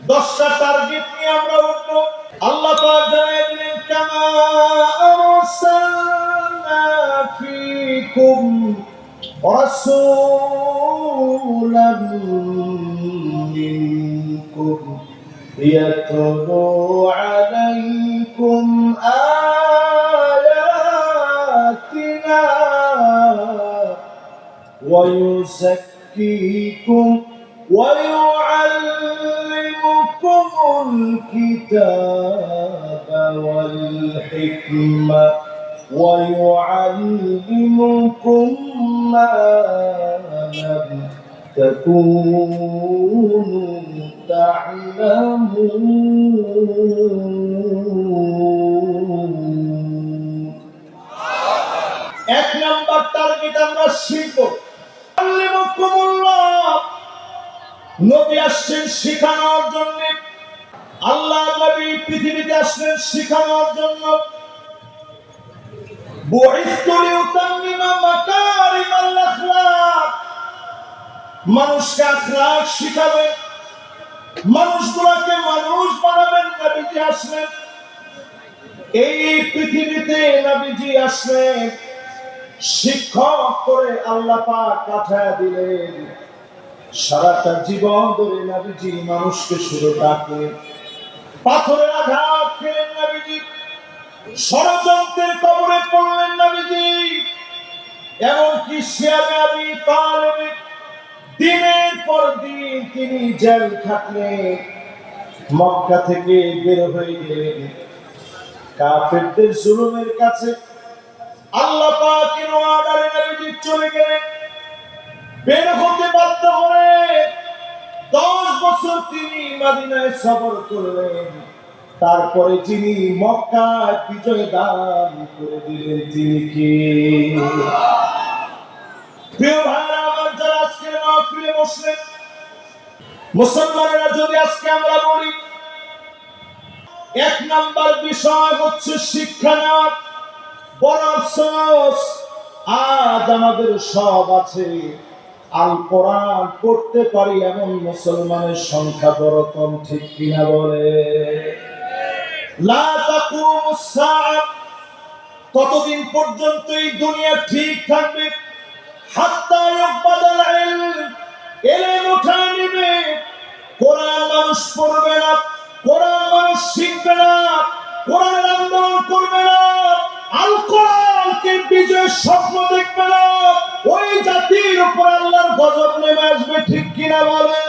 10টা টার্গেট নিয়ে আমরা উঠবো। আল্লাহ পাক জানিয়ে দিলেন কামা আরসালনা ফীকুম রাসূলাম মিনকুম ইয়াতলু আলাইকুম আয়াতিনা ওয়া ইউযাক্কিকুম ويعلمكم الكتاب والحكمة ويعلمكم ما لم تكونوا تعلمون। এক নাম্বার টার্গেট আমরা শিখব। আল্লাহুম্মাল্লাহ নবী আসছেন শিখানোর জন্য, আল্লাহ নবী পৃথিবীতে আসলেন শিখানোর জন্য। বুইসতু লিউতাম্মিমা মাকারিমাল আখলাক, মানুষকে আখলাক শিখাবেন, মানুষগুলোকে মানুষ বানাবেন। নবীজি আসলেন এই পৃথিবীতে, নবীজি আসলেন শিক্ষক করে আল্লাহ পাক পাঠিয়ে দিলেন। সারাটা জীবন ধরে নবীজি মানুষকে শুধু ডাকলেন, পাথরের আঘাত খেলেন নবীজি, ষড়যন্ত্রের কবরে পড়লেন নবীজি, এমনকি শিয়াবে আবি তালেব দিনের পর দিন তিনি জেল খাটলেন। মক্কা থেকে বের হয়ে গেলেন, কাফেরদের জুলুমের কাছে আল্লাহ পাকের অর্ডারে নবীজি চলে গেলেন। বের হতে বাধ্য হয়ে 10 বছর তিনি মদিনায় সফর করলেন। তারপরে যিনি মক্কায় বিজয় দান করে দিলেন তিনি কে? প্রিয় ভাইরা আমার, যারা আজকে মাহফিলে বসলেন, মুসলমানেরা, যদি আজকে আমরা বলি এক নাম্বার বিষয় হচ্ছে শিক্ষা নেওয়া। বড় আফসোস, আজ আমাদের সব আছে, আল কোরআন পড়তে পারি এমন মুসলমানের সংখ্যা বড় কম, ঠিক কিনা বলে? লা তাকুমুস সাআ, ততদিন পর্যন্ত এই দুনিয়া ঠিক থাকবে হাত্তা ইউবাদাল ইলম, ইলম উঠা নিবে, কোরআন মানুষ পড়বে না, কোরআন মানুষ শিখবে না, কোরআন আন্দোলন করবে না, আল কোরআনকে বিজয়ের স্বপ্ন দেখবে না, ওই জাতির উপর আল্লাহর গজব নেমে আসবে, ঠিক কিনা বলে?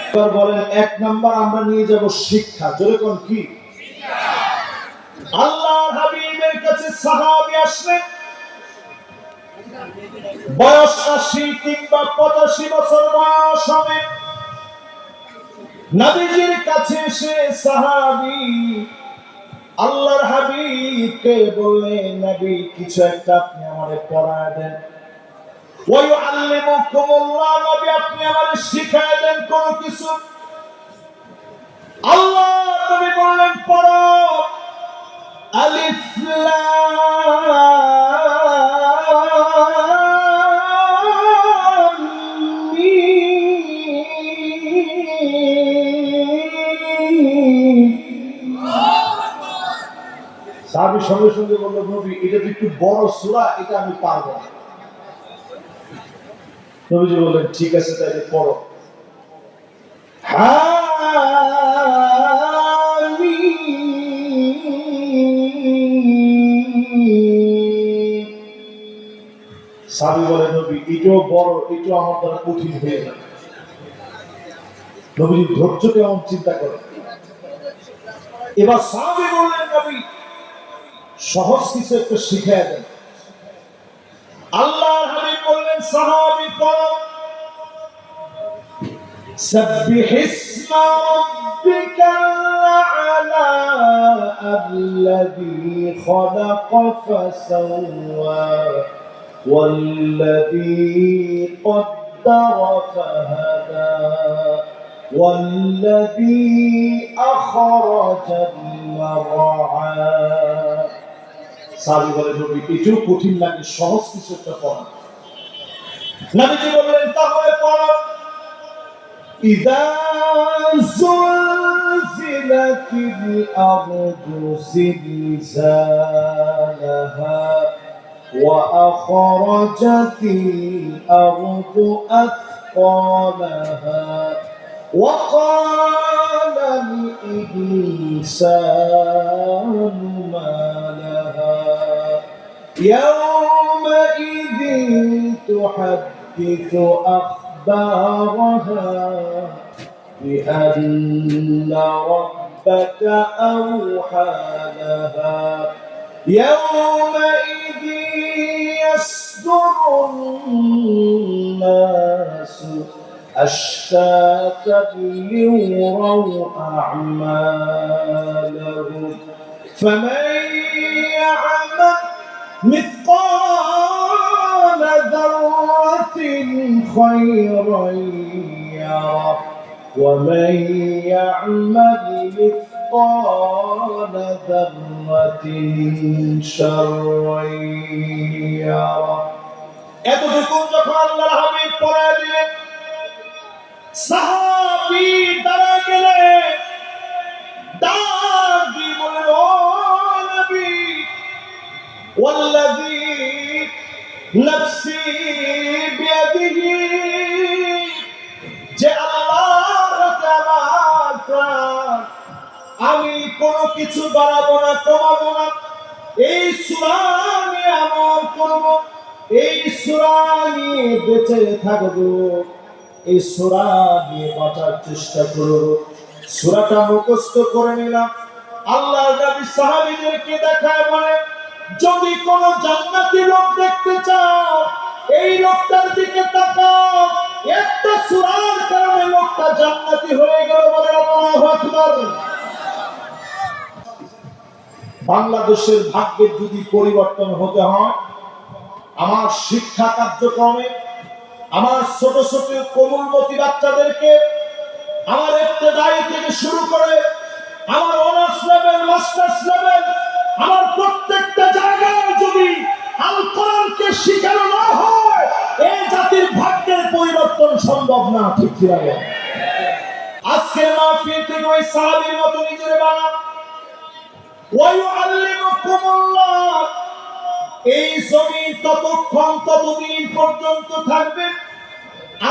এবার বলেন, এক নাম্বার আমরা নিয়ে যাব শিক্ষা। জোরে কোন কি? আল্লাহর হাবিবের কাছে সাহাবী আসলেন, বয়স 80 কিংবা 85 বছর বয়স হবে। নবীজির কাছে এসে সাহাবী আল্লাহর হাবিবকে বললেন, নবী কিছু একটা আপনি আমারে পড়ায় দেন। ওয়া ইউআল্লিমুকুমুল্লাহ, নবী আপনি আমারে শিখায় দেন কোন কিছু। আল্লাহ নবী বললেন পড়ো, আলিফ লাম মিম। সাহাবী সঙ্গে সঙ্গে বলল, নবী এটা তো একটু বড় সূরা, এটা আমি পারবো না। নবীজি বললেন ঠিক আছে তাহলে পড়ো, সাহাবী বলে, নবী এটাও বড়, এটাও আমার দ্বারা কঠিন হয়ে যাবে। নবীজি ধৈর্য কেমন চিন্তা করেন। এবার সাহাবী বললেন, নবী সহজ কিছু একটা শিখিয়ে দেন। আল্লাহর হাবিব বললেন, সাহাবী পড়ো, سبح اسم ربك الأعلى الذي خلق فسوى والذي قدر فهدى والذي أخرج المرعى। সাহাবী বলে, নবী একটু কঠিন লাগে, সহজ কিছু একটা পড়া। নবীজি বললেন তাহলে পড়ো, إذا زلزلت الأرض زلزالها وأخرجت الأرض أثقالها وقال الإنسان ما لها يومئذ تحدث أخبارها بأن ربك أوحى لها يومئذ يصدر الناس أشتاتا ليروا أعمالهم فمن يعمل مثقال ذرة خيرا يره ومن يعمل مثقال ذرة شرا يره এতটুকু যখন আল্লাহর হাবিব পড়ে দিলেন সাহাবী দাঁড়া গেলেন ডাক দিয়ে বললেন ও নবী ওয়াল্লাযী নাফসি বিয়াদিহি যে আল্লাহর হাতে আমার প্রাণ আমি কোনো কিছু বাড়াবো না কমাবো না এই সূরা নিয়ে আমল করব এই সূরা নিয়ে বেঁচে থাকবো এই সূরা নিয়ে বাঁচার চেষ্টা করব সূরাটা মুখস্থ করে নিলাম আল্লাহর নবী সাহাবীদেরকে দেখায় বলে যদি কোন জান্নাতি লোক দেখতে চাও এই লোকটার দিকে তাকাও একটা সূরার কারণে লোকটা জান্নাতি হয়ে গেল বলে আল্লাহু আকবার বাংলাদেশের ভাগ্যের যদি পরিবর্তন হতে হয় আমার শিক্ষা কার্যক্রমে আমার ছোট ছোট কোমলমতি বাচ্চাদেরকে আমার ইবতেদায়ী থেকে শুরু করে আমার অনার্স লেভেল মাস্টার্স লেভেল আমার প্রত্যেকটা জায়গায় যদি আল কোরআনকে শিখানো না হয় এই জাতির ভাগ্যের পরিবর্তন সম্ভব না ঠিক কি না আজকে মাহফিল থেকে ওই সাহাবীর মতো নিজের বানান ওয়ায়ুআল্লিমুকুমুল্লাহ এই জমিন ততদিন পর্যন্ত থাকবে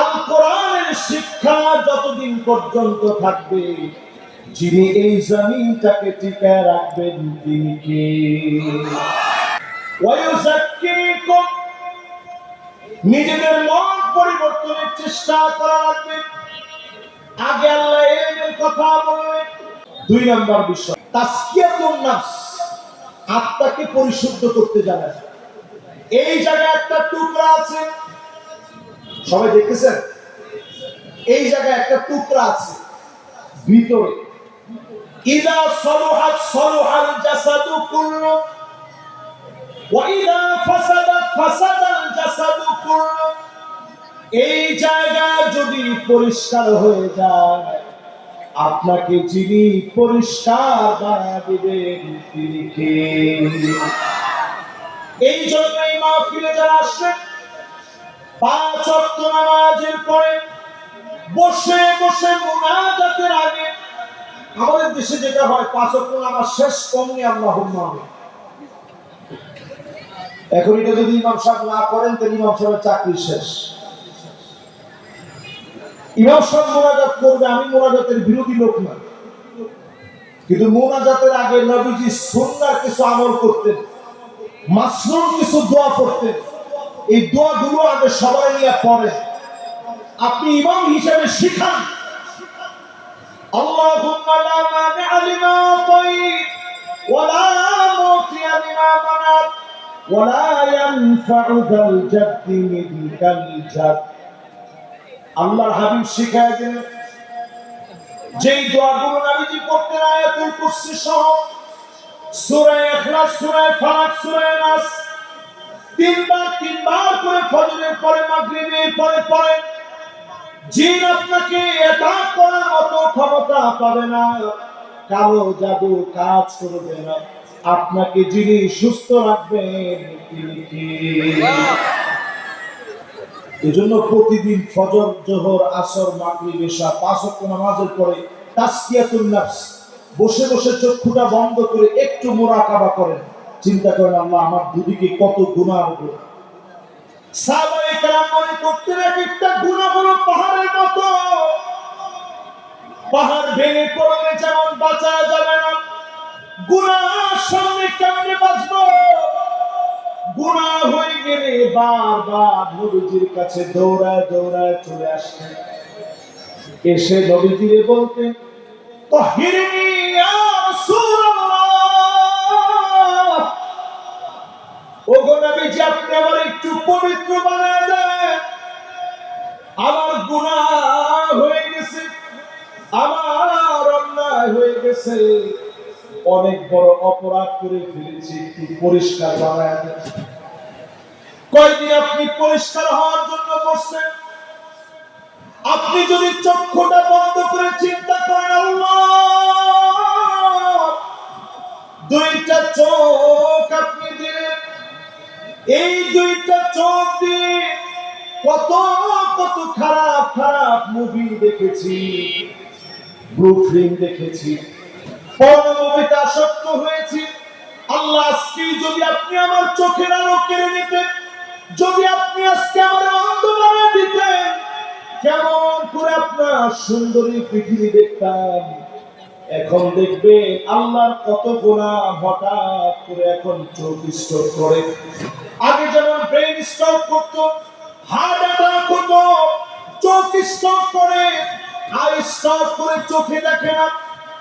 আল কোরআনের শিক্ষা যতদিন পর্যন্ত থাকবে যিনি এই জমিনটাকে টিকায় রাখবেন তিনি কে ওয়ায়ুযাক্কিকুম নিজেদের মন পরিবর্তনের চেষ্টা করা লাগবে আগে আল্লাহ এর কথা বললেন দুই নাম্বার বিষয় তাসকিয়াতুন নাফস আত্মাকে পরিশুদ্ধ করতে জানা এই জায়গায় একটা টুকরা আছে সবাই দেখতেছেন এই জায়গায় একটা টুকরা আছে ভিতরে ইদা সালুহাত সালুহাল জাসাদু কুল্লু ওয়া ইদা ফাসাদাত ফাসাদাল জাসাদু কুল্লু এই জায়গা যদি পরিষ্কার হয়ে যায় আপনাকে যিনি পরিষ্কার বানিয়ে দিবেন তিনি কে এই জন্যই মাহফিলে যারা আসেন 5 ওয়াক্ত নামাজের পরে বসে বসে মুনাজাতের আগে আমাদের দেশে যেটা হয় 5 ওয়াক্ত নামাজ শেষ কমনি আল্লাহুম্মা আমিন এখন এটা যদি ইমাম সাহেব না করেন তাহলে ইমাম সাহেবের চাকরি শেষ ইমাম সাহেব মুনাজাত করবে আমি মুনাজাতের বিরোধী লোক না কিন্তু মুনাজাতের আগে নবীজি সুন্নাহ কিছু আমল করতেন মাসনুন কিছু দোয়া করতেন এই দোয়াগুলো আগে সবাই নিয়ে পড়েন আপনি ইমাম হিসেবে শিখান আল্লাহুম্মা লা মানিআ লিমা আতাইত ওয়া লা মুতিআ লিমা মানাত ওয়া লা ইয়ানফা'ু যাল জাদ্দি মিনকাল জাদ আল্লাহর হাবিব শিখায় দিলেন যেই দোয়াগুলো নবীজি পড়তেন আয়াতুল কুরসি সহ সূরা ইখলাস সূরা ফালাক সূরা নাস তিনবার করে ফজরের পরে মাগরিবের পরে পড়ে জিন আপনাকে অ্যাটাক করার মতো ক্ষমতা পাবে না কালো জাদু কাজ করবে না আপনাকে যিনি সুস্থ রাখবেন তিনি কে এজন্য প্রতিদিন ফজর জোহর আসর মাগরিব এশা 5 ওয়াক্ত নামাজের পরে তাসকিয়াতুন নাফস বসে বসে চক্ষুটা বন্ধ করে একটু মুরাকাবা করেন, চিন্তা করেন আল্লাহ আমার দুদিকে কত গুনাহ। সাহাবায়ে কেরাম মনে করতেন একটা গুনাহ হলো পাহাড়ের মতো, পাহাড় ভেঙে পড়লে যেমন বাঁচা যাবে না, গুনাহ সামনে কেমনে বাঁচবো? গুনাহ হয়ে গেলে বারবার নবীজির কাছে দৌড়ায় দৌড়ায় চলে আসতেন, এসে নবীজিরে বলতেন তাহিরিনী ইয়া রাসূলুল্লাহ, ওগো নবীজি আপনি আমার একটু পবিত্র বানায় দেন, আমার গুনাহ হয়ে গেছে, আমার অন্যায় হয়ে গেছে, অনেক বড় অপরাধ করে ফেলেছি, একটু পরিষ্কার বানায় দেন। কয়দিন আপনি পরিষ্কার হওয়ার জন্য বসছেন? আপনি যদি চক্ষুটা বন্ধ করে চিন্তা করেন আল্লাহ দুইটা চোখ আপনি দিলেন, এই দুইটা চোখ দিয়ে কত কত খারাপ খারাপ মুভি দেখেছি, ব্লু ফিল্ম দেখেছি, পর্নোমুভিতে আসক্ত হয়েছি। আল্লাহ আজকে যদি আপনি আমার চোখের আলো কেড়ে নিতেন, যদি আপনি আজকে আমার অন্ধ বানিয়ে দিতেন, কেমন করে আপনার সুন্দরী পৃথিবী দেখতাম। এখন দেখবেন আল্লাহর কত গুনাহ হঠাৎ করে এখন চোখ স্ট্রোক করে। আগে যেমন ব্রেন স্ট্রোক করতো, হার্ট অ্যাটাক হতো, চোখ স্ট্রোক করে, আই স্ট্রোক করে চোখে দেখে না।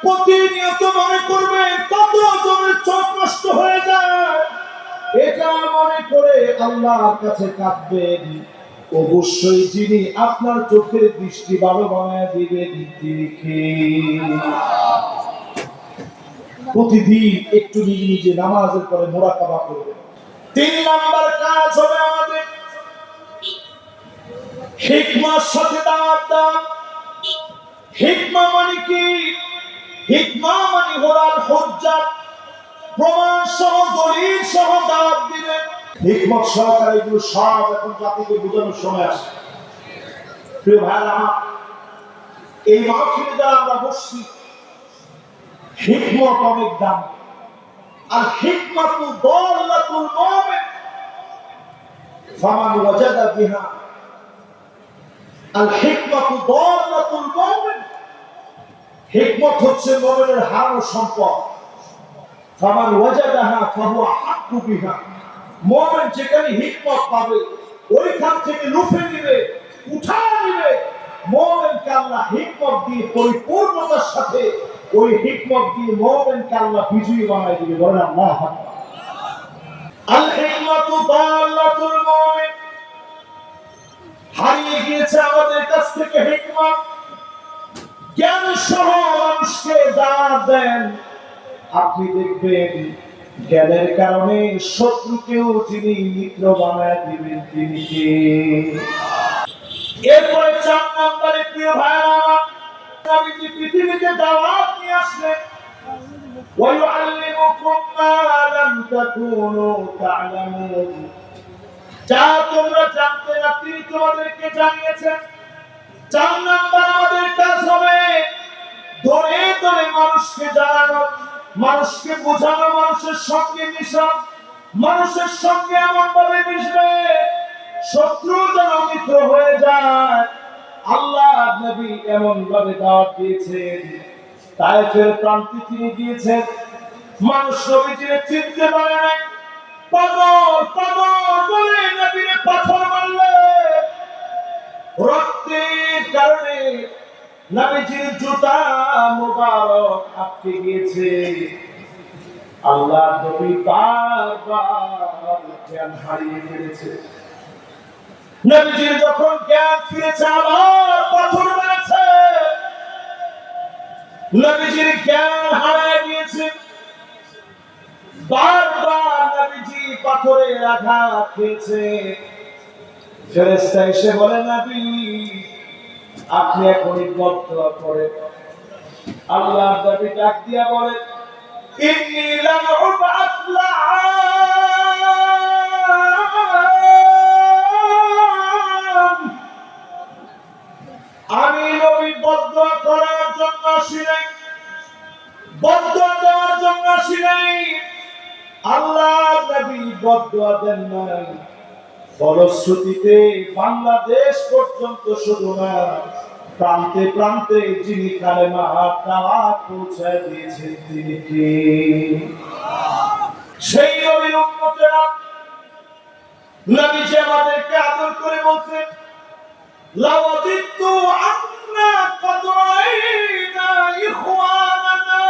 প্রতিনিয়ত মনে করবেন কত জনের চোখ নষ্ট হয়ে যায়, এটা মনে করে আল্লাহর কাছে কাঁদবেন। অবশ্যই যিনি আপনার চোখের দৃষ্টি ভালো বানায় দিবেন তিনি কে? প্রতিদিন একটু নিজে নিজে নামাজের পরে মুরাকাবা করবেন। 3 নাম্বার কাজ হবে আমাদের হিকমার সাথে দাওয়াত দেওয়া। হিকমা মানে কি? হিকমা মানে হলাল হুজ্জাত, প্রমাণ সহ দলিল সহ দাওয়াত দিবেন। হিকমত সহকারে এগুলো সব এখন জাতিকে বোঝানোর সময় আসে। প্রিয় ভাইরা আমার, এই মাহফিলে যারা আমরা বসছি, হিকমত অনেক দাম। আর হিকমাতু দাল্লাতুল মুমিন ফামান ওয়াজাদা বিহা, আল হিকমাতু দাল্লাতুল মুমিন, হিকমত হচ্ছে মুমিনের হারানো সম্পদ। ফামান ওয়াজাদাহা ফাহুয়া হাক্কু বিহা, মুমিন যেখানে হিকমত পাবে ওইখান থেকে লুফে নিবে, উঠায় নিবে। মুমিনকে আল্লাহ হিকমত দিয়ে পরিপূর্ণতার সাথে ওই হিকমত দিয়ে মুমিনকে আল্লাহ বিজয়ী বানায় দিবে। বলেন আল্লাহু আকবার। আল হিকমাতু দাল্লাতুল মুমিন, হারিয়ে গিয়েছে আমাদের কাছ থেকে হিকমত। জ্ঞান সহ মানুষকে দাওয়াত দেন, আপনি দেখবেন জ্ঞানের কারণে শত্রুকেও যিনি মিত্র বানায় দিবেন তিনি কে? এরপরে 4 নম্বরে প্রিয় ভাইরা আমার, নবীজি পৃথিবীতে দাওয়াত নিয়ে আসলেন। ওয়ায়ুআল্লিমুকুম মা লাম তাকুনু তা'লামুন, যা তোমরা জানতে না তিনি তোমাদেরকে জানিয়েছেন। 4 নম্বর আমাদের কাজ হবে ধরে ধরে মানুষকে জানানো, মানুষকে বোঝানো, মানুষের সঙ্গে মিশা, মানুষের সঙ্গে এমন ভাবে মিশবে শত্রু যেন মিত্র হয়ে যায়। আল্লাহ নবী এমন ভাবে দাওয়াত দিয়েছেন, তায়েফের প্রান্তে তিনি গিয়েছেন, মানুষ নবীজিকে চিনতে পারে নাই, পাগল পাগল বলে নবীরে পাথর মারলে, রক্তের কারণে নবীজির জুতা মুবারক আটকে গিয়েছে। আল্লাহ নবী বারবার জ্ঞান হারিয়ে ফেলেছে। নবীজির যখন জ্ঞান ফিরেছে আবার পাথর মেরেছে। নবীজির জ্ঞান হারিয়ে গিয়েছে, বারবার নবীজি পাথরের আঘাত খেয়েছে। ফেরেশতা এসে বলে নবী আপনি এখন ইবাদত করেন। আল্লাহ নবী ডাক দিয়া বলে ইন্নী লাম উবআস লাআন, আমি নবী বদদুয়া করার জন্য আসি নাই, বদদুয়া দেওয়ার জন্য আসি নাই, আল্লাহ নবী বদদুয়া দেন নাই। ফলশ্রুতিতে বাংলাদেশ পর্যন্ত শুধু না, প্রান্তে প্রান্তে যিনি কালেমার দাওয়াত পৌঁছায় দিয়েছেন তিনি কে? সেই নবীর উম্মতেরা। নবীজি আমাদেরকে আদর করে বলছেন, লাওয়াদিতু আন্না ক্বাদ রাআইনা ইখওয়ানানা।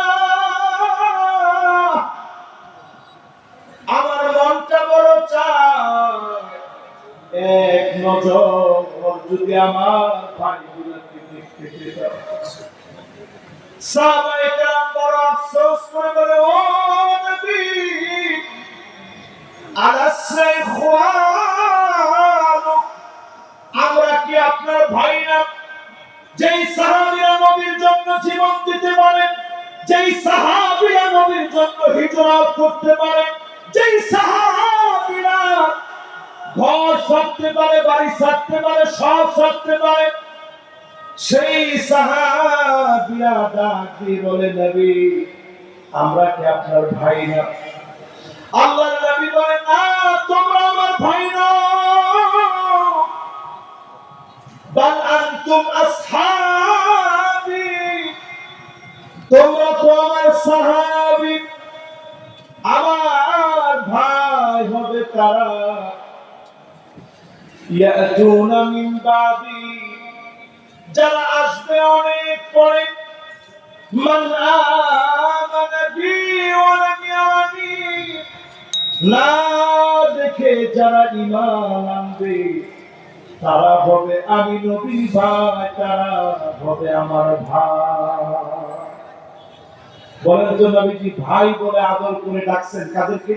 আমার মনটা বড় চায় এক নজর যদি আমার ভাইগুলোকে দেখতে পেতাম। সাহাবায়ে কেরাম বড় আফসোস করে বলে, ও নবী, আলাসনা ইখওয়ানুক, আমরা কি আপনার ভাই না? যেই সাহাবীরা নবীর জন্য জীবন দিতে পারেন, যেই সাহাবীরা নবীর জন্য হিজরত করতে পারেন, যেই সাহাবীরা ঘর ছাড়তে পারে, বাড়ি ছাড়তে পারে, সব ছাড়তে পারে, সেই সাহাবীরা ডাক দিয়ে বলে, নবী, আমরা কি আপনার ভাই না? আল্লাহর নবী বলেন, না, তোমরা আমার ভাই না, বাল আনতুম আসহাবী, তোমরা তো আমার সাহাবী। আমার ভাই হবে তারা, ইয়াতুনা মিন বাদি, যারা আসবে অনেক পরে, মান আমানা বি ওয়া লাম ইয়ানি, না দেখে যারা ঈমান আনবে তারা হবে আমি নবীর ভাই, তারা হবে আমার ভাই। বলেন তো, নবীজি ভাই বলে আদর করে ডাকছেন কাদেরকে?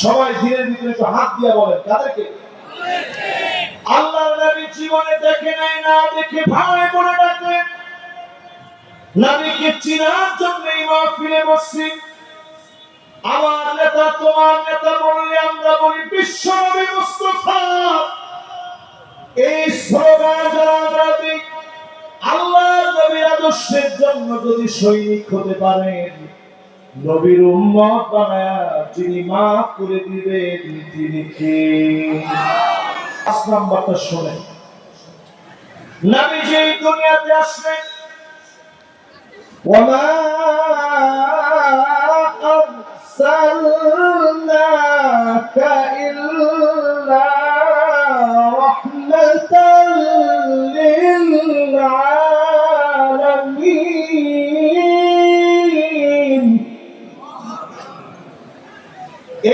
সবাই ধীরে ধীরে একটু হাত দিয়ে বলেন, কাদেরকে? আল্লাহর নবী জীবনে দেখে নাই, না দেখে ভাই বলে ডাকলেন। নবীকে চিনার জন্য এই মাহফিলে বসছি। আমার নেতা, তোমার নেতা বললে আমরা বলি বিশ্ব নবী মুস্তাফা। এই স্লোগান যারা আমরা দিই, আল্লাহর নবীর আদর্শের জন্য যদি সৈনিক হতে পারেন, নবীর উম্মত বানায়া যিনি মাফ করে দিবেন তিনি কে? ৫ নাম্বারটা শোনেন। নবীজি এই দুনিয়াতে আসলেন, ওয়ামা আরসালনাকা ইল্লা রাহমাতাল লিল আলামিন।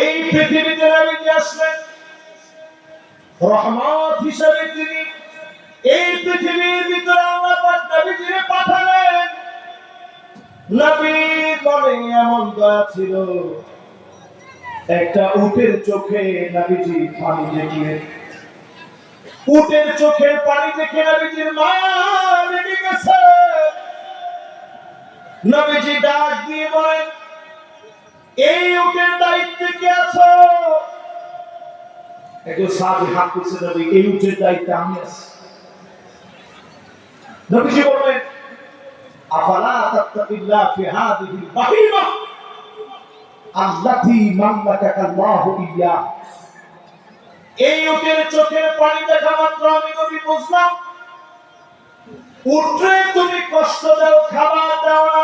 এই পৃথিবীতে নবীজি আসলেন রহমত হিসেবে। তিনি এই পৃথিবীর ভিতরে আল্লাহ পাক নবীজিকে পাঠালেন। নবীর মনে এমন দয়া ছিল, একটা উটের চোখে নবীজি পানি দেখলেন। উটের চোখের পানি দেখে নবীজির মা লেগে গেছে। নবীজি ডাক দিয়ে বলেন, এই উটের দায়িত্বে কে আছো? একজন সাহাবী হাত তুলছে, নবী, এই উটের দায়িত্বে আমি আছি। নবীজি বললেন, আফালা তাত্তাকিল্লাহ ফি হাদিহিল বাহিমা আল্লাতী মাল্লাকাকা আল্লাহু ইয়্যাহ। এই উটের চোখের পানি দেখা মাত্র আমি নবী বুঝলাম, উটরে তুমি কষ্ট দাও, খাবার দাও না।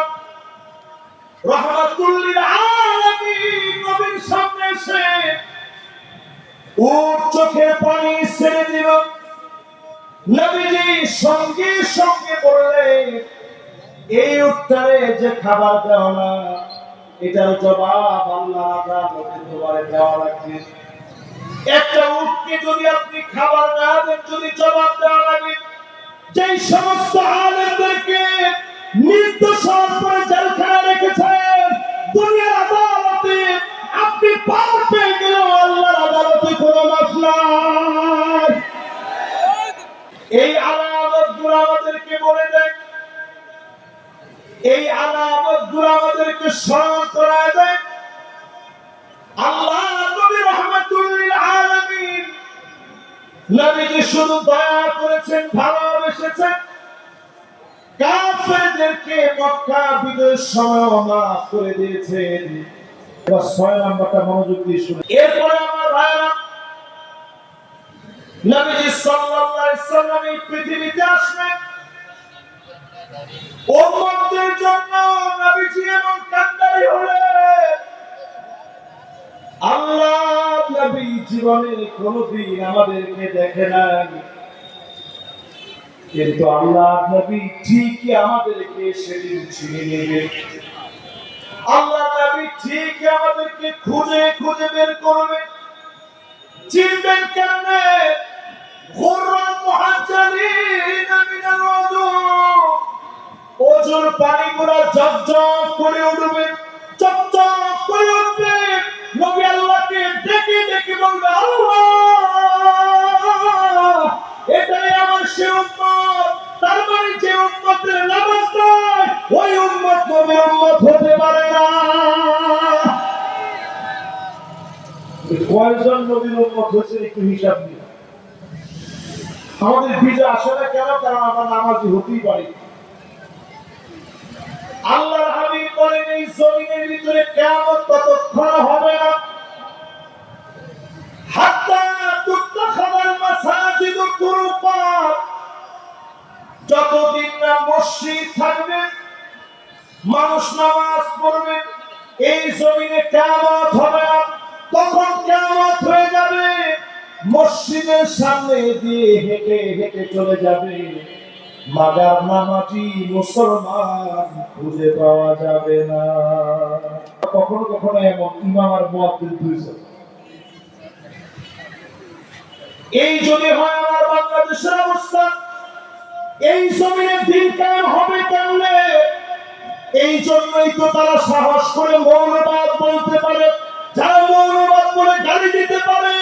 রাহমাতুল লিল আলামিন নবীর সামনে এসে উট চোখের পানি ছেড়ে দিল। নবীজি সঙ্গে সঙ্গে বললেন, এই উটটারে যে খাবার দাও না, এটার জবাব আল্লাহ আদালতে তোমারে দেওয়া লাগবে। একটা উটকে যদি আপনি খাবার না দেন, যদি জবাব দেওয়া লাগে, যেই সমস্ত আলেমদেরকে নির্দোষ করে জেলখানায় রেখেছেন, দুনিয়ার আদালতে আপনি পার পেয়ে গেলেও আল্লাহর আদালতে কোনো মাফ নাই। এই আলামতগুলো আমাদেরকে বলে দেয়, এই আলামতগুলো আমাদেরকে স্মরণ করায় দেয়। আল্লাহ নবী রাহমাতুল লিল আলামিন, নবীজি শুধু দয়া করেছেন, ভালোবেসেছেন, কাফেরদেরকে মক্কা বিজয়ের সময় মাফ করে দিয়েছেন। এবার 6 নাম্বারটা মনোযোগ দিয়ে শুনুন। এরপরে আমার ভাইরা, নবীজি সাল্লাল্লাহু আলাইহি সাল্লাম এই পৃথিবীতে আসলেন উম্মতদের জন্য। নবীজি এমন কান্ডারি হলেন, আল্লাহ নবী জীবনে কোনদিন আমাদেরকে দেখে নাই, কিন্তু আল্লাহ নবী ঠিকই আমাদেরকে সেদিন চিনে নেবেন। আল্লাহ নবী ঠিকই আমাদেরকে খুঁজে খুঁজে বের করবেন। চিনবেন কেমনে? গুররান মুহাজ্জালিন মিনাল ওযু, ওযুর পানিগুলো ঝকঝক করে উঠবে, চকচক করে উঠবে। নবী আল্লাহকে ডেকে ডেকে বলবে, আল্লাহ এটাই আমার সে উম্মত। তার মানে যে উম্মতের নামাজ নাই ওই উম্মত নবীর উম্মত হতে পারে না। কয়জন নবীর উম্মত হয়েছে একটু হিসাব নিন। আমাদের ভিজা আসে না কেন? কারণ আমরা নামাজি হতেই পারি। আল্লাহর হাবিব বলেন, এই জমিনের ভিতরে কিয়ামত ততক্ষণ হবে না হাত্তা তুত্তাখাযাল মাসাজিদু তুরুকা, যতদিন না মসজিদ থাকবে, মানুষ নামাজ পড়বে, এই জমিনে কিয়ামত হবে না। তখন কিয়ামত হয়ে যাবে, মসজিদের সামনে দিয়ে হেঁটে হেঁটে চলে যাবে, মাগার নামাজি মুসলমান খুঁজে পাওয়া যাবে না। কখনো কখনো এমন ইমাম আর মুয়াজ্জিন দুইজন। এই যদি হয় আমার বাংলাদেশের অবস্থা, এই জমিনে দিন কায়েম হবে কেমনে? এই জন্যই তো তারা সাহস করে মৌলবাদ বলতে পারে। যারা মৌলবাদ বলে গালি দিতে পারে,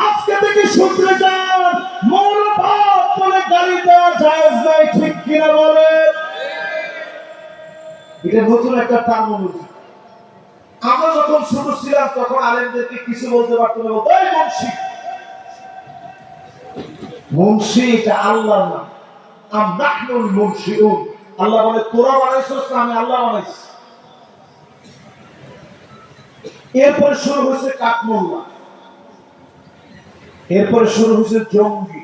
আজকে থেকে শুধরে যান, মৌলবাদ বলে গালি দেওয়া জায়েজ নাই, ঠিক কিনা বলে? এটা নতুন একটা টার্মিনোলজি। আমরা যখন ছোট ছিলাম তখন আলেমদেরকে কিছু বলতে পারতো না, ওই মুন্সি। মুন্সি এটা আল্লাহর নাম। আমনাহুল মুনশিউন, আল্লাহ বলে তোরা বানাইছস না, আমি আল্লাহ বানাইছি। এরপরে শুরু হয়েছে কাকমুল্লাহ, এরপরে শুরু হয়েছে জঙ্গি,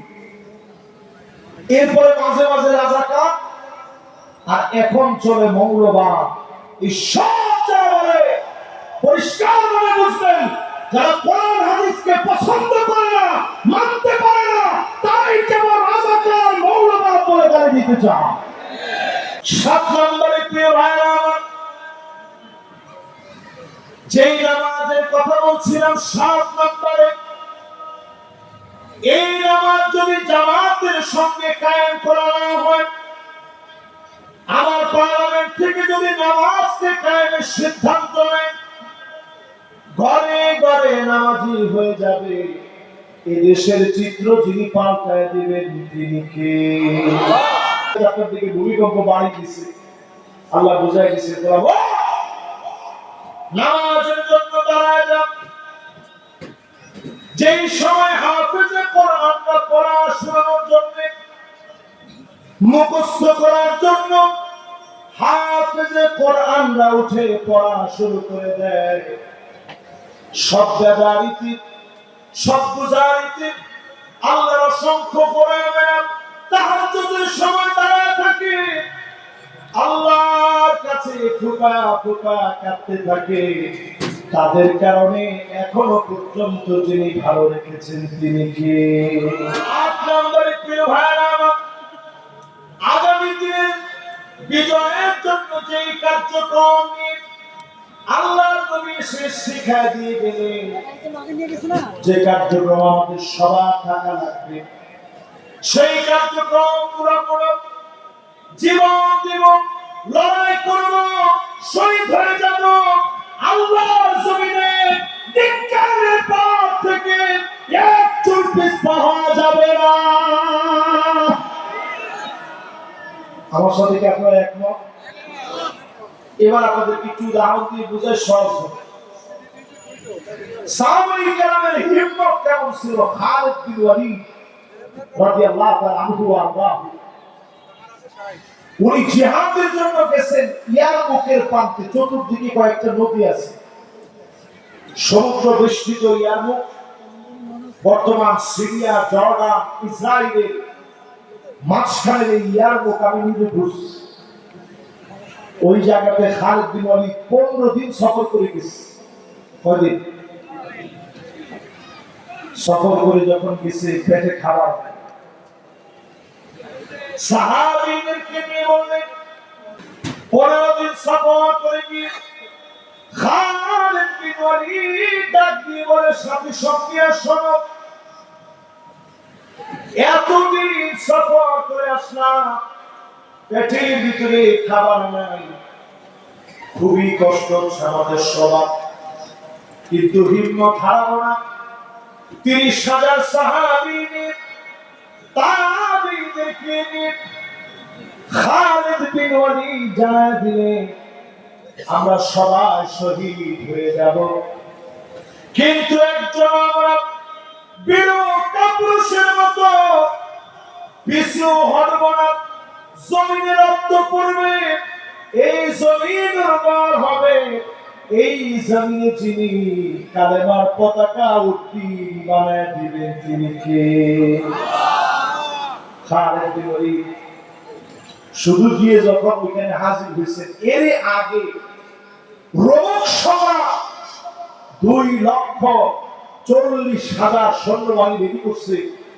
এরপরে মাঝে মাঝে রাজাকার, আর এখন চলে মৌলবাদ। এই সব যারা বলে পরিষ্কার ভাবে বুঝবেন, যারা কোরআন হাদিসকে পছন্দ করে না, মানতে পারে না, তারাই কেবল রাজাকার মৌলবাদ বলে গালি দিতে চায়। 7 নম্বরে প্রিয় ভাইরা আমার, যেই নামাজের কথা বলছিলাম 7 নম্বরে, এই নামাজ যদি জামাতের সঙ্গে কায়েম করা না হয়, আমার পার্লামেন্ট থেকে যদি নামাজকে কায়েমের সিদ্ধান্ত নেয়, ঘরে ঘরে নামাজি হয়ে যাবে, এই দেশের চিত্র যিনি পাল্টায় দিবেন তিনি কে? আপনার দিকে ভূমিকম্প বাড়ি দিছে, আল্লাহ বুঝাই দিছে, নামাজের জন্য দাঁড়ায় যান। যেই সময় হাফেজে কোরআনটা পড়া শোনানোর জন্য, মুখস্থ করার জন্য হাফেজে কোরআনরা উঠে পড়া শুরু করে দেয়, সব বেদারিতে, সব গুজারিতে আল্লাহর অসংখ্য কোরআন তাহাজ্জুদের সময় দাঁড়ায় থাকে, আল্লাহর কাছে ফুঁকা ফুঁকা কাঁদতে থাকে। তাদের কারণে এখনো পর্যন্ত যিনি ভালো রেখেছেন তিনি কে? 8 নম্বরে প্রিয় ভাইরা, আগামী দিনে বিজয়ের জন্য যেই কার্যক্রম নিয়ে আল্লাহর নবী শেষ শিক্ষা দিয়ে গেলেন, যে কার্যক্রম আমাদের সবার থাকা লাগবে, সেই কার্যক্রম পুরো পুরো জীবন জীবন লড়াই করব, শহীদ হয়ে যাব, আল্লাহর জমিনে দিনকালের পথ থেকে এক চুল পিছপা হওয়া যাবে না। আমার সাথে কি আপনারা একমত? এবার আপনাদের কিছু উদাহরণ দিয়ে বুঝাই সহজ হবে। সাহাবায়ে কেরামের হিম্মত কেমন ছিল? খালিদ বিন ওয়ালিদ রাদিয়াল্লাহু তাআলা আনহু ওয়া আরদাহু, উনি জিহাদের জন্য গেছেন ইয়ারমুকের প্রান্তে, চতুর্দিকে কয়েকটা নদী আছে, সমুদ্র বেষ্টিত ইয়ারমুক, বর্তমান সিরিয়া, জর্ডান, ইসরায়েলের মাঝখানের এই ইয়ারমুক আমি নিজে ঘুরছি। ওই জায়গাতে খালিদ বিন ওয়ালিদ 15 দিন সফর করে গেছে। কয়দিন সফর করে যখন গেছে, পেটে খাবার নাই, সাহাবীদেরকে নিয়ে বললেন 15 দিন সফর করে গিয়ে খালিদ বিন ওয়ালিদ ডাক দিয়ে বলে, সাথী সঙ্গীরা শোনো, এতদিন সফর করে আসলাম, পেটের ভিতরে খাবার নাই, খুবই কষ্ট হচ্ছে আমাদের সবার, কিন্তু হিম্মত হারাবো না। 30,000 সাহাবী তাবেঈদেরকে নিয়ে খালিদ বিন ওয়ালিদ জানায় দিলেন, আমরা সবাই শহীদ হয়ে যাব, কিন্তু একজন আমরা বীর কাপুরুষের মতো পিছু হটব না, জমিনে রক্ত পড়বে, এই জমিন উর্বর হবে, এই জমিনে যিনি কালেমার পতাকা উত্তীর্ণ বানায় দিবেন তিনি কে? খালিদ বিন ওয়ালিদ শুধু গিয়ে যখন ওইখানে হাজির হয়েছেন, এর আগে রোমক সভা 2,40,000 সৈন্যবাহিনী রেডি করছে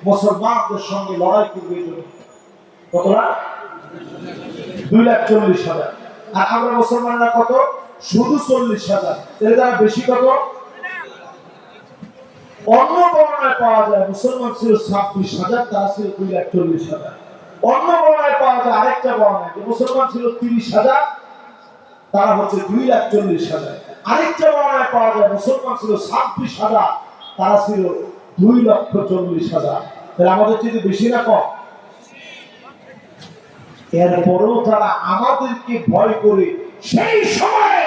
মুসলমানদের সঙ্গে লড়াই করবে। কতটা? 2,40,000। আর আমরা মুসলমানরা কত? শুধু 40,000। এর দ্বারা বেশি কত? অন্য বর্ণনায় পাওয়া যায় মুসলমান ছিল 26,000, তারা ছিল 2,40,000। অন্য বর্ণনায় পাওয়া যায় আরেকটা বর্ণনায় যে মুসলমান ছিল 30,000, তারা হচ্ছে 2,40,000। আরেকটা বর্ণনায় পাওয়া যায় মুসলমান ছিল 26,000, তারা ছিল 2,40,000। তাহলে আমাদের চেয়ে বেশি না কম? এরপরেও তারা আমাদেরকে ভয় করে সেই সময়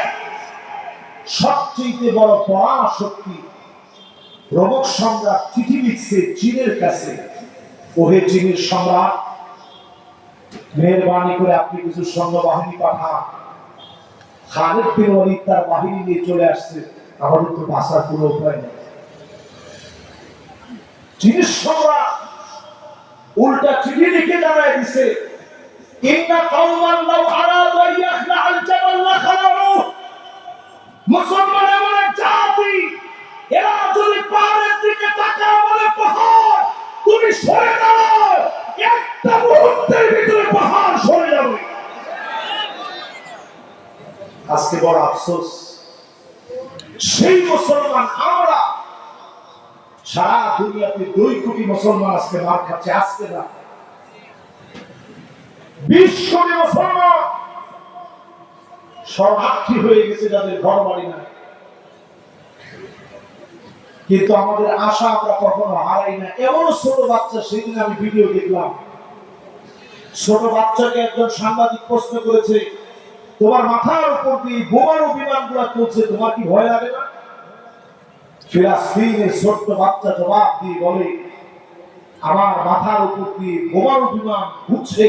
সবচেয়ে বড় পরাশক্তি রোমক সম্রাট চিঠি লিখছে চীনের কাছে, ওহে চীনের সম্রাট, মেহেরবানি করে আপনি কিছু সৈন্যবাহিনী পাঠান। খালিদ বিন ওয়ালিদ তার বাহিনী নিয়ে চলে আসছে, আমাদের তো বাঁচার কোনো উপায় নেই। চীনের সম্রাট উল্টা চিঠি লিখে জানায় দিছে, ইন্না কওমান লাউ আরাদু আন ইয়াখলা'আল জাবাল লাখালা'উ, মুসলমান এমন এক জাতি, এরা যদি পাহাড়ের দিকে তাকায় বলে পাহাড় তুমি সরে দাঁড়াও, একটা মুহূর্তের ভিতরে পাহাড় সরে যাবে। আজকে বড় আফসোস, সেই মুসলমান আমরা, সারা দুনিয়াতে 2 কোটি মুসলমান আজকে মার খাচ্ছে। আজকে না, 20 কোটি মুসলমান শরণার্থী হয়ে গেছে, যাদের ঘর বাড়ি নাই। কিন্তু আমাদের আশা আমরা কখনো হারাই না। এমন ছোট বাচ্চা, সেদিন আমি ভিডিও দেখলাম, ছোট বাচ্চাকে একজন সাংবাদিক প্রশ্ন করেছে, তোমার মাথার উপর দিয়ে বোমারু বিমানগুলো চলছে, তোমার কি ভয় লাগে না? ফিলিস্তিনের ছোট্ট বাচ্চা জবাব দিয়ে বলে, আমার মাথার উপর দিয়ে বোমারু বিমান ঘুরছে,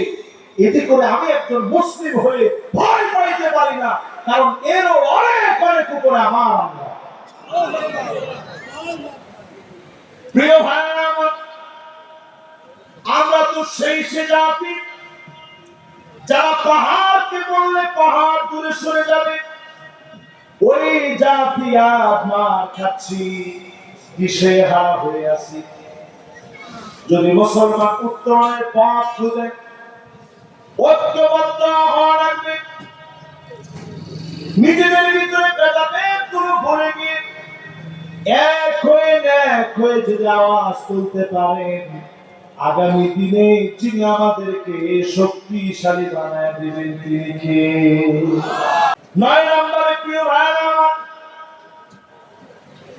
এতে করে আমি একজন মুসলিম হয়ে ভয় পাইতে পারি না, কারণ এরও অনেক অনেক উপরে আমার আল্লাহ। প্রিয় ভাইরা আমার, আমরা তো সেই সে জাতি যারা পাহাড়কে বললে পাহাড় দূরে সরে যাবে, ওই জাতি আজ মার খাচ্ছি, দিশেহারা হয়ে আছি। যদি মুসলমান উত্তরণের পথ খুঁজে ঐক্যবদ্ধ হওয়া লাগবে, নিজেদের ভিতরে ভেদাভেদগুলো ভুলে গিয়ে এক হয়ে যদি আওয়াজ তুলতে পারেন, আগামী দিনে যিনি আমাদেরকে শক্তিশালী বানায় দিবেন তিনি কে? 9 নম্বরে প্রিয় ভাইরা,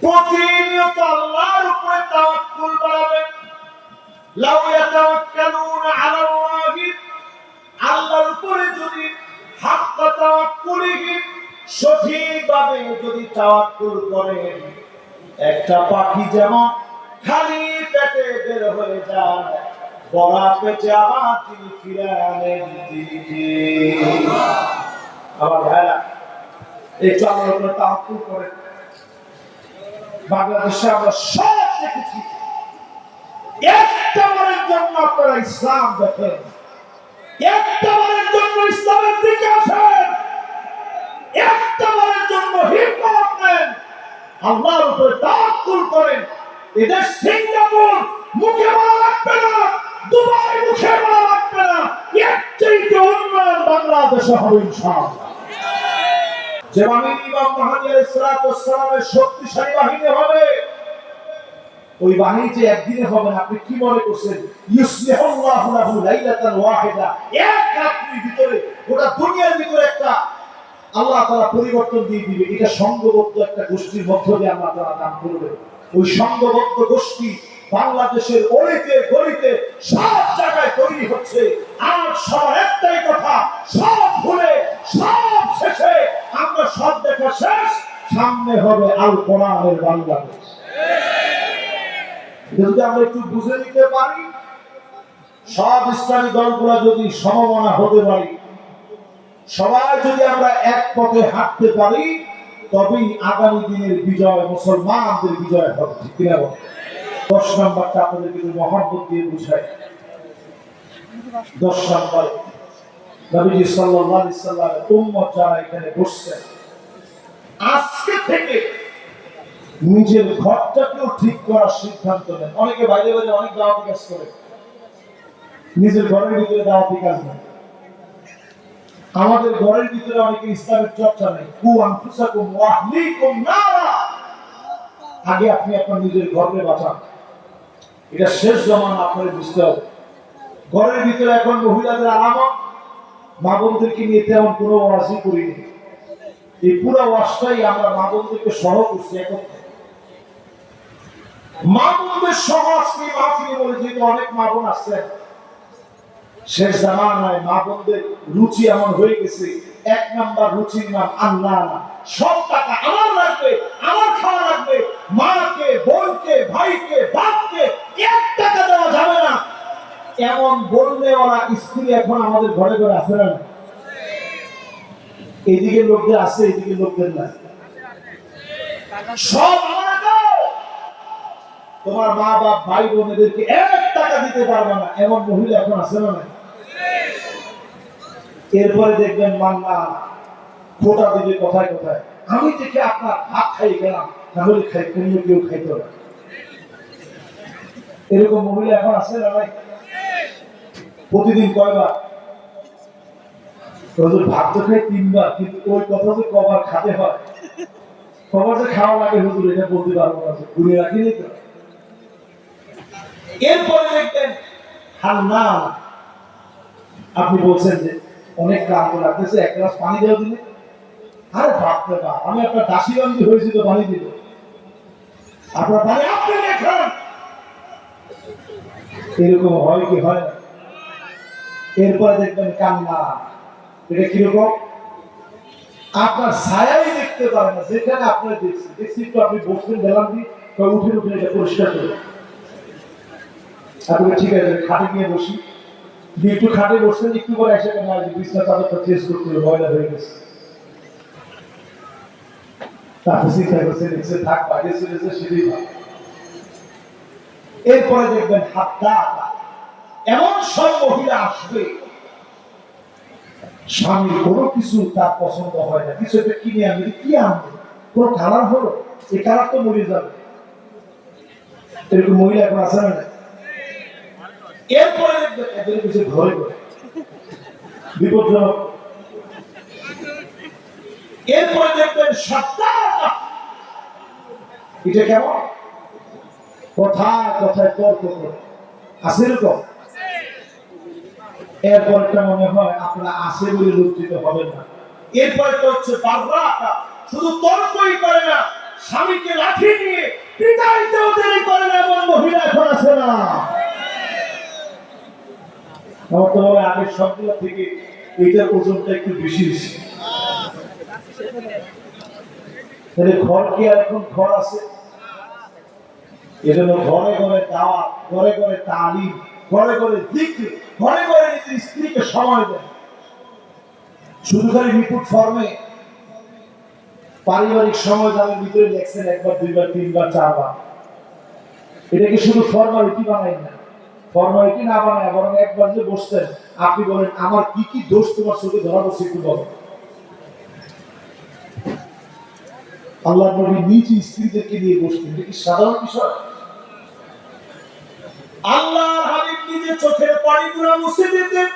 প্রতিনিয়ত আল্লাহর উপরে তাওয়াক্কুল বাড়াবেন। লাউ ইয়াতাওয়াক্কালুনা আলাল্লাহি, আল্লাহর উপরে যদি হাক্কা তাওয়াক্কুলিহি, সঠিকভাবে যদি তাওয়াক্কুল করেন, একটা পাখি যেমন খালি পেটে বের হয়ে যায়, বড়া পেঁচে আবার তিনি ফিরে আনেন দিকে। আমার ভাইরা এই চালের উপরে তাওয়াক্কুল করে বাংলাদেশে আমরা সব দেখেছি। একটা বারের জন্য আপনারা ইসলাম দেখেন, একটা বারের জন্য ইসলামের দিকে আসেন, একটা বারের জন্য হিম্মত নেন, আল্লাহর উপরে তাওয়াক্কুল করেন। এদের সিঙ্গাপুর মুখে বলা লাগবে না, দুবাই মুখে বলা লাগবে না, এর চাইতে উন্নয়ন বাংলাদেশে হবে ইনশাআল্লাহ। যে বাহিনী ইমাম মাহদী আলাইহিস সালামের শক্তিশালী বাহিনী হবে, ওই বাহিনী যে একদিনে হবে না। আপনি কি মনে করছেন ইউসলিহুল্লাহু লাহু লাইলাতান ওয়াহিদা, এক রাত্রির ভিতরে গোটা দুনিয়ার ভিতরে একটা আল্লাহ তাআলা পরিবর্তন দিয়ে দিবে? এটা সংঘবদ্ধ একটা গোষ্ঠীর মধ্য দিয়ে আল্লাহ তাআলা দান করবে। ওই সংঘবদ্ধ গোষ্ঠী বাংলাদেশের অলিতে গলিতে সব জায়গায় তৈরি হচ্ছে। আর সবার একটাই কথা, সব ভুলে সব শেষে আমরা সব দেখা শেষ, সামনে হবে আল কোরআনের বাংলাদেশ। যদি আমরা একটু বুঝে নিতে পারি, সব ইসলামী দলগুলো যদি সমমনা হতে পারি, সবাই যদি আমরা এক পথে হাঁটতে পারি, তবেই আগামী দিনের বিজয় মুসলমানদের বিজয় হবে। ঠিক কিনা বল? 10 নম্বরটা আপনাদের কিছু মহব্বত দিয়ে বুঝাই। 10 নম্বর, নবীজি সাল্লাল্লাহু আলাইহি সাল্লামের উম্মত যারা এখানে বসছেন, আজকে থেকে নিজের ঘরটাকেও ঠিক করার সিদ্ধান্ত নেন। অনেকে বাইরে বাইরে অনেক দাওয়াতি কাজ করে, নিজের ঘরের ভিতরে দাওয়াতি কাজ নেই। আমাদের ঘরের ভিতরে অনেকে ইসলামের চর্চা নেই। কু আনফুসাকুম ওয়া আহলিকুম নারা। আগে আপনি আপনার নিজের ঘরকে বাঁচান, এটা শেষ জমানা, আপনাদের বুঝতে হবে। ঘরের ভিতরে এখন মহিলাদের আলামত, মা বোনদেরকে নিয়ে তেমন কোনো ওয়াজই করিনি। এই পুরো ওয়াজটাই আমরা মা বোনদেরকে সহ করছি একত্রে। মা বোনদের সহ আজকে মাহফিলে বলে, যেহেতু অনেক মা বোন আসছেন, শেষ জামানায় মা বোনদের রুচি এমন হয়ে গেছে, 1 নাম্বার রুচির নাম আল্লাহ। সব টাকা আমার লাগবে, আমার খাওয়া লাগবে, মাকে, বোনকে, ভাইকে, বাপকে 1 টাকা দেওয়া যাবে না, এমন বললে ওরা স্ত্রী এখন আমাদের ঘরে ঘরে আসে না। এদিকে লোকদের আছে, এদিকে লোকদের না। সব আমার দাও, তোমার মা বাপ ভাই বোনেদেরকে 1 টাকা দিতে পারবে না, এমন মহিলা এখন আছে না। এরপরে দেখবেন মান্না ফোটা দিবে কোথায় কোথায়, আমি থেকে আপনার ভাত খাই গেলাম, তাহলে খাই, অন্য কেউ খাইতে হবে। এরকম মহিলা এখন আছে না ভাই? প্রতিদিন কয়বার ভাত তো খাই 3 বার, কিন্তু ওই কথা যে কবার খাতে হয়, কবার যে খাওয়া লাগে হুজুর, এটা বলতে পারবো না, ঘুরে রাখিনি তো। এরপরে দেখবেন হান্না, আপনি বলছেন যে অনেক ক্লান্ত লাগতেছে, 1 গ্লাস পানি দেওয়া দিলে, আরে বাপরে বাপ, আমি আপনার দাসীগঞ্জি হয়েছি তো পানি দিল, আপনার পানি আপনি খান। এরকম হয় কি হয় না? এরপরে দেখবেন কান্না, এটা কিরকম? আপনার ছায়াই দেখতে পারে না, যেখানে আপনার দেখছি তো আপনি বসছেন গেলাম দিয়ে উঠে উঠে এটা পরিষ্কার করে। আপনি ঠিক আছে, খাটে গিয়ে বসি, একটু খাটে বসছেন, একটু পরে এসে বিছনা চাদরটা চেঞ্জ করতে হবে, ময়লা হয়ে গেছে। তারপর চিন্তা করছে নিচে থাক, বাইরে চলেছে, সেটাই ভালো। এরপরে দেখবেন হাতটা, এমন সব মহিলা আসবে, স্বামীর কোনো কিছু তার পছন্দ হয় না, কিছু একটা কিনে আনবে, কি আনবে, কোন কালার হলো, এই কালার তো মরে যাবে। এরকম মহিলা এখন আসে না। এরপরে দেখবেন এদের কিছু ঘরে ঘরে বিপজ্জনক। এরপরে দেখবেন এটা কেমন কথায় কথায় তর্ক করে, আছে এরকম। এরপরটা মনে হয় আপনারা আসে বলে লজ্জিত হবেন না। এরপরটা হচ্ছে বাররাকা, শুধু তর্কই করে না, স্বামীকে লাঠি নিয়ে পিটাইতেও দেরি করে না, এমন মহিলা এখন আছে না। আমার তো মনে হয় আগের সবগুলো থেকে এইটার ওজনটা একটু বেশি বেশি। তাহলে ঘর কি আর এখন ঘর আছে? এজন্য ঘরে ঘরে দাওয়াত, ঘরে ঘরে তালিম, ঘরে ঘরে জিকির, ঘরে ঘরে নিজের স্ত্রীকে সময় দেন। শুধু খালি রিপোর্ট ফর্মে পারিবারিক সময় যাদের ভিতরে দেখছেন একবার, দুইবার, তিনবার, চারবার, এটাকে শুধু ফর্মালিটি বানাই না। ফর্মালিটি না বানায় বরং একবার যে বসছেন, আপনি বলেন আমার কি কি দোষ তোমার চোখে ধরা পড়ছে একটু বলো। আল্লাহ নবী নিজে স্ত্রীদেরকে নিয়ে বসতেন, এটা কি সাধারণ বিষয়? আল্লাহ হাবিব নিজে চোখের পানিগুলো মুছে দিতেন,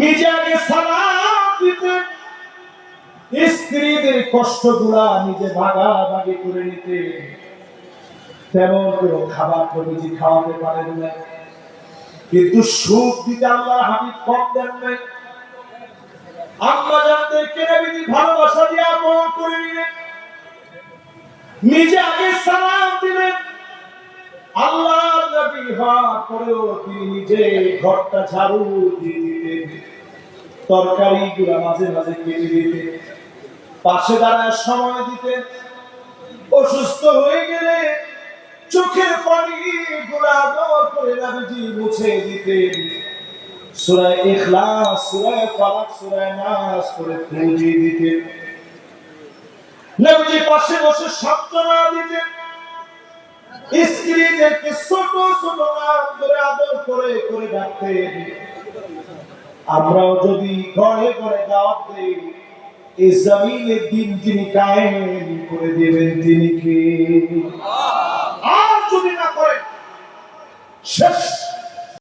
নিজে আগে সালাম দিতেন, স্ত্রীদের কষ্টগুলা নিজে ভাগাভাগি করে নিতেন। তেমন কোনো খাবার তো নিজে খাওয়াতে পারেন না, কিন্তু সুখ দিতে আল্লাহ হাবিব কম দেন নাই। আম্মা জানদেরকে নবী ভালোবাসা দিয়ে আপন করে নিলেন, নিজে আগে সালাম দিলেন। আল্লাহ নবী হওয়ার পরেও তিনি নিজে ঘরটা ঝাড়ু দিয়ে দিতেন, তরকারিগুলো মাঝে মাঝে কেটে দিতেন, পাশে দাঁড়ায় সময় দিতেন। অসুস্থ হয়ে গেলে চোখের পানি গুলা আদর করে নবীজি মুছে দিতেন। সূরা ইখলাস, সূরা ফালাক, সূরা নাস করে ফুঁজিয়ে দিতেন। নবীজি পাশে বসে সান্ত্বনা দিতেন, স্ত্রীদেরকে ছোট ছোট নাম ধরে আদর করে করে ডাকতেন। আমরাও যদি ঘরে ঘরে দাওয়াত দেই, এই জমিনের দিন যিনি কায়েম করে দেবেন তিনি কে? আর যদি না করেন শেষ।